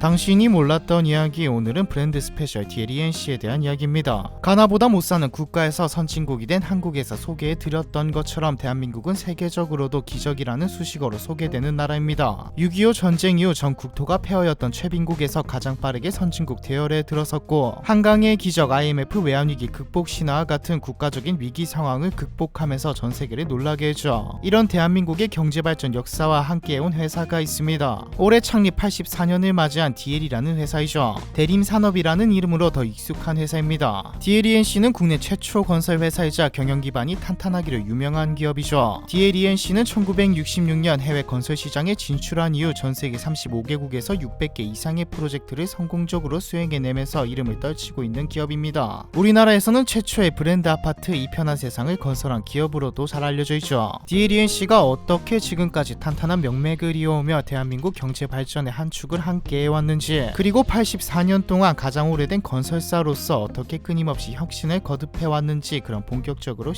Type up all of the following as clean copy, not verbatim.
당신이 몰랐던 이야기, 오늘은 브랜드 스페셜 DLENC에 대한 이야기입니다. 가나보다 못사는 국가에서 선진국이 된 한국에서 소개해드렸던 것처럼 대한민국은 세계적으로도 기적이라는 수식어로 소개되는 나라입니다. 6.25 전쟁 이후 전 국토가 폐허였던 최빈국에서 가장 빠르게 선진국 대열에 들어섰고, 한강의 기적, IMF 외환위기 극복 신화와 같은 국가적인 위기 상황을 극복하면서 전 세계를 놀라게 해줘. 이런 대한민국의 경제발전 역사와 함께해온 회사가 있습니다. 올해 창립 84년을 맞이한 DL이라는 회사이죠. 대림산업이라는 이름으로 더 익숙한 회사입니다. DLENC는 국내 최초 건설 회사이자 경영 기반이 탄탄하기로 유명한 기업이죠. DLENC는 1966년 해외 건설 시장에 진출한 이후 전 세계 35개국에서 600개 이상의 프로젝트를 성공적으로 수행해내면서 이름을 떨치고 있는 기업입니다. 우리나라에서는 최초의 브랜드 아파트 이편한 세상을 건설한 기업으로도 잘 알려져 있죠. DLENC가 어떻게 지금까지 탄탄한 명맥을 이어오며 대한민국 경제 발전의 한 축을 함께 해왔는지, 그리고 84년 동안 가장 오래된 건설사로서 어떻게 끊임없이 혁신을 거듭해왔는지, 그럼 본격적으로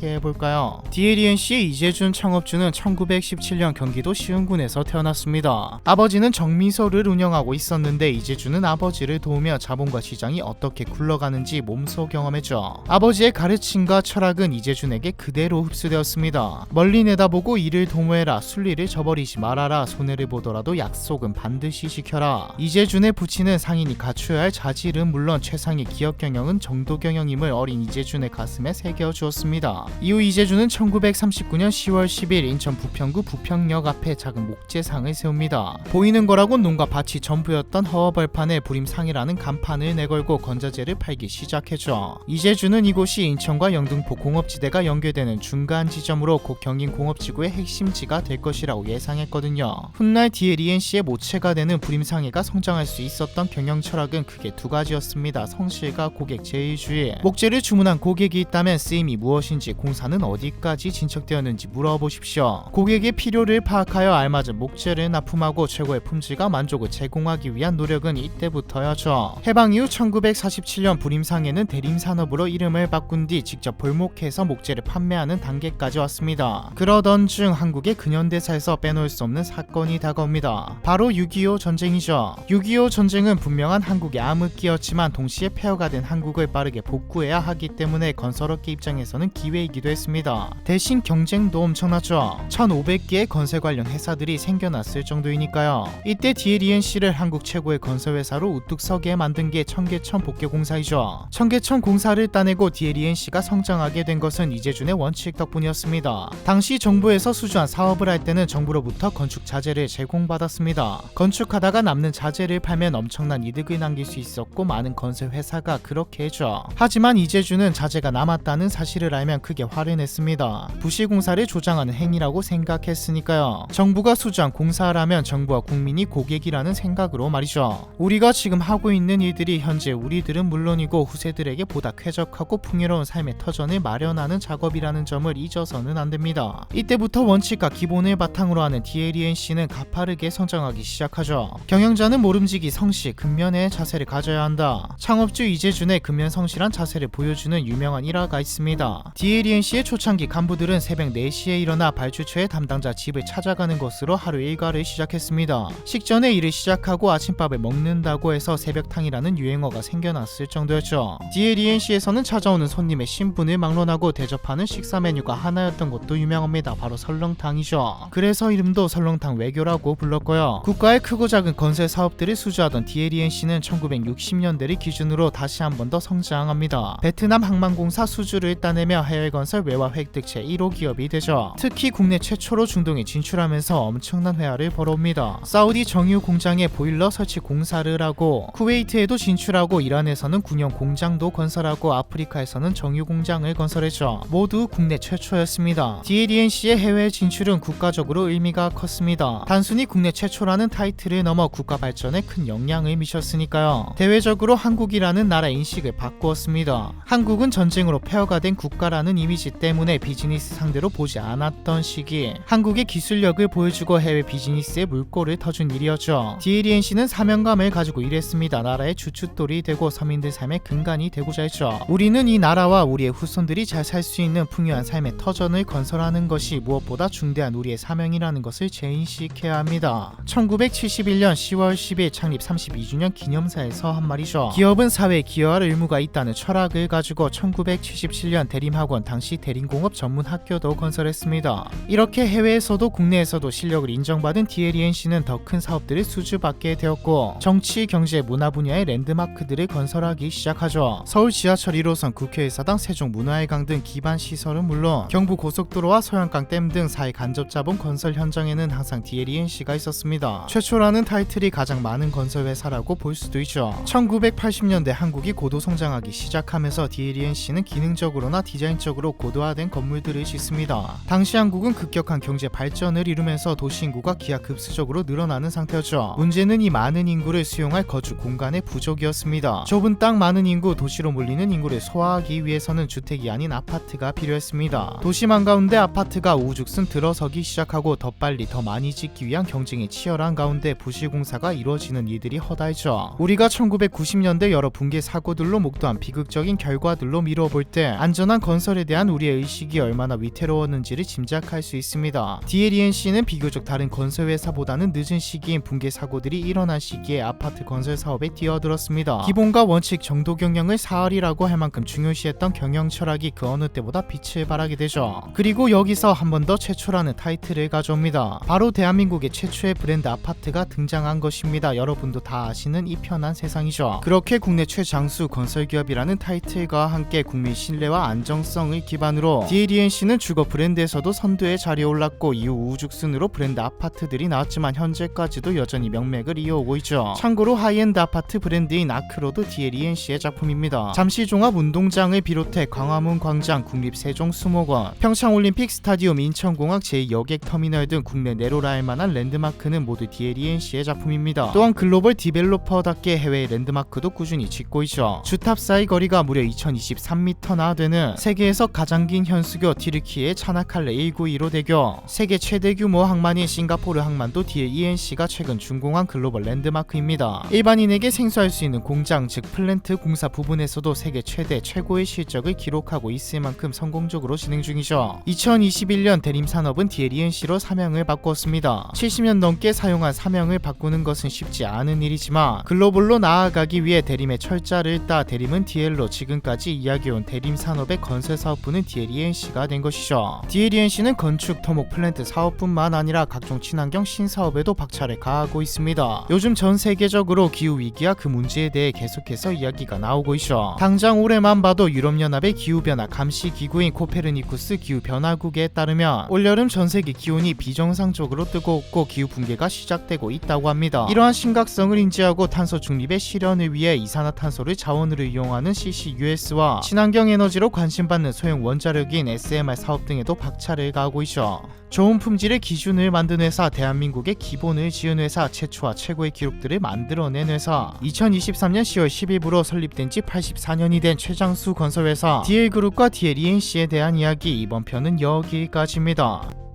시작해볼까요? DLENC의 이재준 창업주는 1917년 경기도 시흥군에서 태어났습니다. 아버지는 정미소를 운영하고 있었는데 이재준은 아버지를 도우며 자본과 시장이 어떻게 굴러가는지 몸소 경험했죠. 아버지의 가르침과 철학은 이재준에게 그대로 흡수되었습니다. 멀리 내다보고 일을 도모해라, 순리를 저버리지 말아라, 손해를 보더라도 약속은 반드시 지켜라. 이재준의 부친은 상인이 갖춰야 할 자질은 물론 최상의 기업 경영은 정도 경영임을 어린 이재준의 가슴에 새겨주었습니다. 이후 이재준은 1939년 10월 10일 인천 부평구 부평역 앞에 작은 목재상을 세웁니다. 보이는 거라고 논과 밭이 전부였던 허허벌판에 부림상이라는 간판을 내걸고 건자재를 팔기 시작했죠. 이재준은 이곳이 인천과 영등포 공업지대가 연결되는 중간 지점으로 곧 경인 공업지구의 핵심지가 될 것이라고 예상했거든요. 훗날 DLENC의 모체가 되는 부림상해가 성장할 수 있었던 경영 철학은 크게 두 가지였습니다. 성실과 고객 제의주의. 목재를 주문한 고객이 있다면 쓰임이 무엇인지, 공사는 어디까지 진척되었는지 물어보십시오. 고객의 필요를 파악하여 알맞은 목재를 납품하고 최고의 품질과 만족을 제공하기 위한 노력은 이때부터였죠. 해방 이후 1947년 부림상해는 대림산업으로 이름을 바꾼 뒤 직접 볼목해서 목재를 판매하는 단계까지 왔습니다. 그러던 중 한국의 근현대사에서 빼놓을 수 없는 사건이 다가옵니다. 바로 6.25 전쟁이죠. 6.25 전쟁은 분명한 한국의 암흑기였지만 동시에 폐허가 된 한국을 빠르게 복구해야 하기 때문에 건설업계 입장에서는 기회이기도 했습니다. 대신 경쟁도 엄청났죠. 1500개의 건설 관련 회사들이 생겨났을 정도이니까요. 이때 DLENC를 한국 최고의 건설회사로 우뚝 서게 만든 게 청계천 복개공사이죠. 청계천 공사를 따내고 DLENC가 성장하게 된 것은 이재준의 원칙 덕분이었습니다. 당시 정부에서 수주한 사업을 할 때는 정부로부터 건축 자재를 제공받았습니다. 건축하다가 남는 자재를 팔면 엄청난 이득을 남길 수 있었고 많은 건설 회사가 그렇게 했죠. 하지만 이재준은 자재가 남았다는 사실을 알면 크게 화를 냈습니다. 부실공사를 조장하는 행위라고 생각했으니까요. 정부가 수주한 공사라면 정부와 국민이 고객이라는 생각으로 말이죠. 우리가 지금 하고 있는 일들이 현재 우리들은 물론이고 후세들에게 보다 쾌적하고 풍요로운 삶의 터전을 마련하는 작업이라는 점을 잊어서는 안 됩니다. 이때부터 원칙과 기본을 바탕으로 하는 DLENC는 가파르게 성장하기 시작하죠. 경영자는 모름지기 성실, 근면의 자세를 가져야 한다. 창업주 이재준의 근면 성실한 자세를 보여주는 유명한 일화가 있습니다. DLENC의 초창기 간부들은 새벽 4시에 일어나 발주처의 담당자 집을 찾아가는 것으로 하루 일과를 시작했습니다. 식전에 일을 시작하고 아침밥을 먹는다고 해서 새벽탕이라는 유행어가 생겨났을 정도였죠. DLENC에서는 찾아오는 손님의 신분을 막론하고 대접하는 식사 메뉴가 하나였던 것도 유명합니다. 바로 설렁탕이죠. 그래서 이름도 설렁탕 외교라고 불렀고요. 국가의 크고 작은 건설 사업들을 수주하던 DLENC는 1960년대를 기준으로 다시 한 번 더 성장합니다. 베트남 항만공사 수주를 따내며 해외 건설 외화 획득체 1호 기업이 되죠. 특히 국내 최초로 중동에 진출하면서 엄청난 회화를 벌어옵니다. 사우디 정유 공장에 보일러 설치 공사를 하고, 쿠웨이트에도 진출하고, 이란에서는 군용 공장도 건설하고, 아프리카에서는 정유 공장을 건설했죠. 모두 국내 최초였습니다. DLENC의 해외 진출은 국가적으로 의미가 컸습니다. 단순히 국내 최초라는 타이틀을 넘어 국가 국가 발전에 큰 영향을 미쳤으니까요. 대외적으로 한국이라는 나라 인식을 바꾸었습니다. 한국은 전쟁으로 폐허가 된 국가라는 이미지 때문에 비즈니스 상대로 보지 않았던 시기, 한국의 기술력을 보여주고 해외 비즈니스에 물꼬를 터준 일이었죠. DLNC는 사명감을 가지고 일했습니다. 나라의 주춧돌이 되고 서민들 삶의 근간이 되고자 했죠. 우리는 이 나라와 우리의 후손들이 잘 살 수 있는 풍요한 삶의 터전을 건설하는 것이 무엇보다 중대한 우리의 사명이라는 것을 재인식해야 합니다. 1971년 10월 10일 창립 32주년 기념사에서 한 말이죠. 기업은 사회에 기여할 의무가 있다는 철학을 가지고 1977년 대림학원, 당시 대림공업 전문학교도 건설했습니다. 이렇게 해외에서도 국내에서도 실력을 인정받은 DLNC는 더 큰 사업들을 수주받게 되었고, 정치, 경제, 문화 분야의 랜드마크들을 건설하기 시작하죠. 서울 지하철 1호선, 국회의사당, 세종문화회관 등 기반 시설은 물론 경부고속도로와 소양강 댐 등 사회 간접자본 건설 현장에는 항상 DLNC가 있었습니다. 최초라는 타이틀이 가장 많은 건설회사라고 볼 수도 있죠. 1980년대 한국이 고도 성장하기 시작하면서 DLNC는 기능적으로나 디자인적으로 고도화된 건물들을 짓습니다. 당시 한국은 급격한 경제 발전을 이루면서 도시 인구가 기하급수적으로 늘어나는 상태였죠. 문제는 이 많은 인구를 수용할 거주 공간의 부족이었습니다. 좁은 땅, 많은 인구, 도시로 몰리는 인구를 소화하기 위해서는 주택이 아닌 아파트가 필요했습니다. 도심 한가운데 아파트가 우후죽순 들어서기 시작하고 더 빨리 더 많이 짓기 위한 경쟁이 치열한 가운데 부실공사가 이루어지는 일들이 허다했죠. 우리가 1990년대 여러 붕괴 사고들로 목도한 비극적인 결과들로 미뤄볼 때 안전한 건설에 대한 우리의 의식이 얼마나 위태로웠는지를 짐작할 수 있습니다. DLNC는 비교적 다른 건설회사보다는 늦은 시기인 붕괴 사고들이 일어난 시기에 아파트 건설 사업에 뛰어들었습니다. 기본과 원칙, 정도 경영을 사활이라고 할 만큼 중요시했던 경영 철학이 그 어느 때보다 빛을 발하게 되죠. 그리고 여기서 한 번 더 최초라는 타이틀을 가져옵니다. 바로 대한민국의 최초의 브랜드 아파트가 등장한 것입니다. 여러분도 다 아시는 이 편한 세상이죠. 그렇게 국내 최장수 건설기업이라는 타이틀과 함께 국민 신뢰와 안정성을 기반으로 DLNC는 주거 브랜드에서도 선두에 자리에 올랐고, 이후 우후죽순으로 브랜드 아파트들이 나왔지만 현재까지도 여전히 명맥을 이어오고 있죠. 참고로 하이엔드 아파트 브랜드인 아크로도 DLNC의 작품입니다. 잠시종합운동장을 비롯해 광화문 광장, 국립세종수목원, 평창올림픽 스타디움, 인천공항 제2여객터미널 등 국내 내로라 할 만한 랜드마크는 모두 DLNC의 작품입니다. 또한 글로벌 디벨로퍼답게 해외의 랜드마크도 꾸준히 짓고 있죠. 주탑 사이 거리가 무려 2023m나 되는 세계에서 가장 긴 현수교 티르키의 차나칼레 1915 대교, 세계 최대 규모 항만인 싱가포르 항만도 DLNC가 최근 준공한 글로벌 랜드마크입니다. 일반인에게 생소할 수 있는 공장, 즉 플랜트 공사 부분에서도 세계 최대 최고의 실적을 기록하고 있을 만큼 성공적으로 진행 중이죠. 2021년 대림산업은 DLNC로 사명을 바꿨습니다. 70년 넘게 사용한 사명을 바꾸는 것은 쉽지 않은 일이지만 글로벌로 나아가기 위해 대림의 철자를 따 대림은 DL로 지금까지 이야기해온 대림산업의 건설사업부는 DLNC가 된 것이죠. DLNC는 건축, 토목, 플랜트 사업뿐만 아니라 각종 친환경 신사업에도 박차를 가하고 있습니다. 요즘 전 세계적으로 기후위기와 그 문제에 대해 계속해서 이야기가 나오고 있죠. 당장 올해만 봐도 유럽연합의 기후변화 감시기구인 코페르니쿠스 기후변화국에 따르면 올여름 전세계 기온이 비정상적으로 뜨겁고 기후붕괴가 시작되고 있다고 합니다. 이러한 심각성을 인지하고 탄소 중립의 실현을 위해 이산화탄소를 자원으로 이용하는 CCUS와 친환경 에너지로 관심받는 소형 원자력인 SMR 사업 등에도 박차를 가하고 있죠. 좋은 품질의 기준을 만든 회사, 대한민국의 기본을 지은 회사, 최초와 최고의 기록들을 만들어낸 회사, 2023년 10월 10일부로 설립된 지 84년이 된 최장수 건설회사 DL그룹과 DLNC에 대한 이야기, 이번 편은 여기까지입니다.